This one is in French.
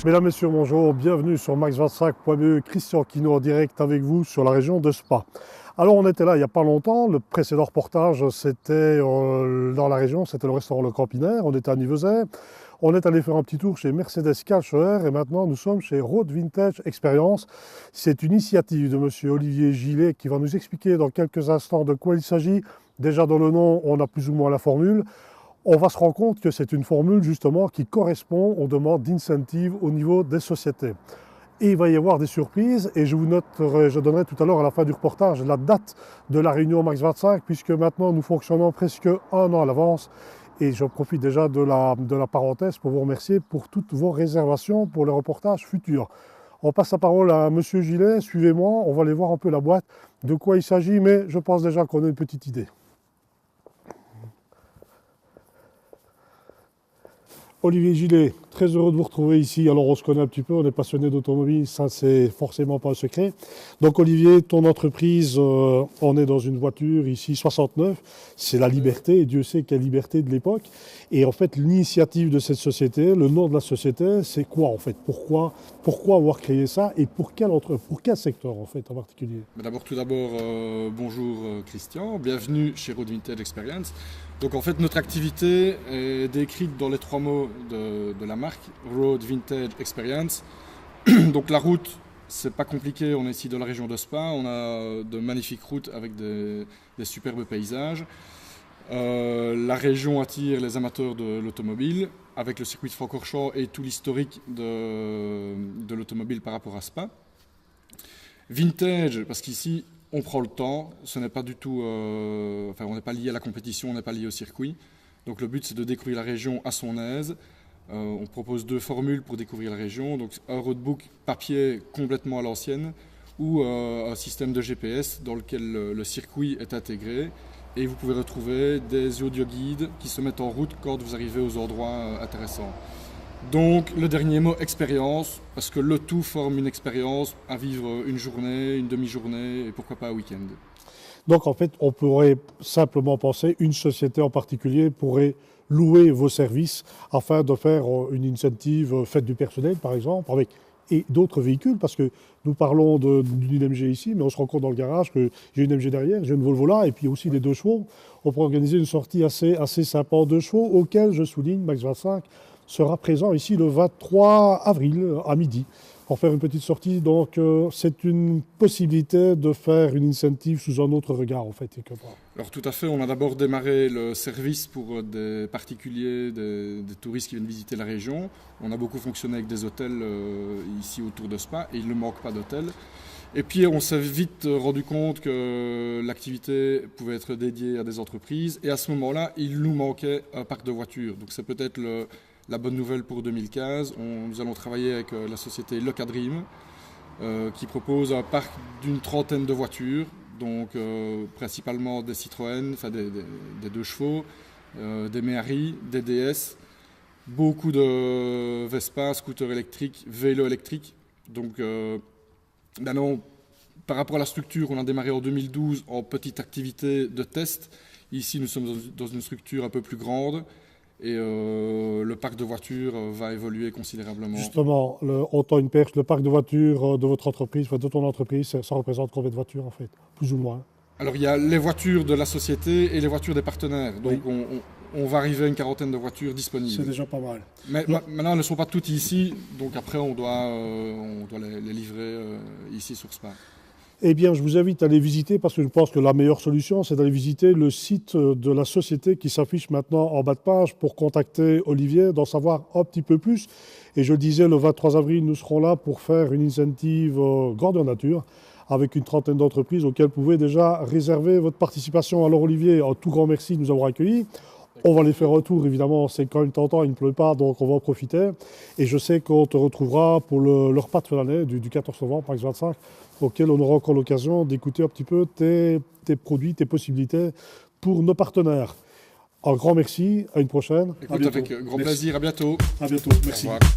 Mesdames, Messieurs, bonjour, bienvenue sur Max25.be, Christian Kino en direct avec vous sur la région de Spa. Alors on était là il n'y a pas longtemps, le précédent reportage c'était dans la région, c'était le restaurant Le Campinaire, on était à Nivezet, on est allé faire un petit tour chez Mercedes Culture et maintenant nous sommes chez Road Vintage Experience. C'est une initiative de monsieur Olivier Gillet qui va nous expliquer dans quelques instants de quoi il s'agit. Déjà dans le nom, on a plus ou moins la formule. On va se rendre compte que c'est une formule justement qui correspond aux demandes d'incentive au niveau des sociétés. Et il va y avoir des surprises et je donnerai tout à l'heure à la fin du reportage la date de la réunion Max 25 puisque maintenant nous fonctionnons presque un an à l'avance et je profite déjà de la parenthèse pour vous remercier pour toutes vos réservations pour les reportages futurs. On passe la parole à monsieur Gillet, suivez-moi, on va aller voir un peu la boîte, de quoi il s'agit, mais je pense déjà qu'on a une petite idée. Olivier Gillet, très heureux de vous retrouver ici. Alors on se connaît un petit peu, on est passionné d'automobile, ça c'est forcément pas un secret. Donc Olivier, ton entreprise, on est dans une voiture ici 69, c'est la liberté, et Dieu sait quelle liberté de l'époque. Et en fait l'initiative de cette société, le nom de la société, c'est quoi en fait? Pourquoi avoir créé ça et pour quel secteur en fait en particulier? D'abord, bonjour Christian, bienvenue chez Road Vintage Experience. Donc en fait notre activité est décrite dans les trois mots de la marque, Road Vintage Experience. Donc la route, c'est pas compliqué, on est ici dans la région de Spa, on a de magnifiques routes avec des superbes paysages. La région attire les amateurs de l'automobile, avec le circuit de Francorchamps et tout l'historique de l'automobile par rapport à Spa. Vintage, parce qu'ici, on prend le temps, ce n'est pas du tout, on n'est pas lié à la compétition, on n'est pas lié au circuit. Donc le but c'est de découvrir la région à son aise. On propose deux formules pour découvrir la région, donc un roadbook papier complètement à l'ancienne ou un système de GPS dans lequel le circuit est intégré et vous pouvez retrouver des audio-guides qui se mettent en route quand vous arrivez aux endroits intéressants. Donc le dernier mot, expérience, parce que le tout forme une expérience à vivre une journée, une demi-journée et pourquoi pas un week-end. Donc en fait, on pourrait simplement penser, une société en particulier pourrait louer vos services afin de faire une incentive fête du personnel par exemple, et d'autres véhicules, parce que nous parlons d'une MG ici, mais on se rend compte dans le garage que j'ai une MG derrière, j'ai une Volvo là, et puis aussi les 2 chevaux. On peut organiser une sortie assez sympa en 2 chevaux, auquel je souligne, Max 25 sera présent ici le 23 avril à midi pour faire une petite sortie. Donc c'est une possibilité de faire une incentive sous un autre regard en fait. Alors tout à fait, on a d'abord démarré le service pour des particuliers, des touristes qui viennent visiter la région. On a beaucoup fonctionné avec des hôtels ici autour de Spa et il ne manque pas d'hôtels. Et puis on s'est vite rendu compte que l'activité pouvait être dédiée à des entreprises et à ce moment-là, il nous manquait un parc de voitures. Donc c'est peut-être la bonne nouvelle pour 2015, nous allons travailler avec la société Locadream qui propose un parc d'une trentaine de voitures, donc principalement des Citroën, enfin des 2 chevaux, des Méhari, des DS, beaucoup de Vespa, scooters électriques, vélos électriques. Donc maintenant, par rapport à la structure, on a démarré en 2012 en petite activité de test. Ici, nous sommes dans une structure un peu plus grande. Et le parc de voitures va évoluer considérablement. Justement, on tend une perche, le parc de voitures de votre entreprise, de ton entreprise, ça représente combien de voitures en fait, plus ou moins? Alors il y a les voitures de la société et les voitures des partenaires. Donc oui. on va arriver à une quarantaine de voitures disponibles. C'est déjà pas mal. Mais maintenant elles ne sont pas toutes ici, donc après on doit les livrer ici sur Spa. Eh bien, je vous invite à aller visiter parce que je pense que la meilleure solution, c'est d'aller visiter le site de la société qui s'affiche maintenant en bas de page pour contacter Olivier, d'en savoir un petit peu plus. Et je le disais, le 23 avril, nous serons là pour faire une incentive grandeur nature avec une trentaine d'entreprises auxquelles vous pouvez déjà réserver votre participation. Alors Olivier, un tout grand merci de nous avoir accueillis. On va les faire un tour, évidemment, c'est quand même tentant, il ne pleut pas, donc on va en profiter. Et je sais qu'on te retrouvera pour le repas de fin d'année du 14 novembre, Max 25, auquel on aura encore l'occasion d'écouter un petit peu tes produits, tes possibilités pour nos partenaires. Un grand merci, à une prochaine. Écoute, avec grand plaisir, à bientôt. À bientôt, merci. Au revoir.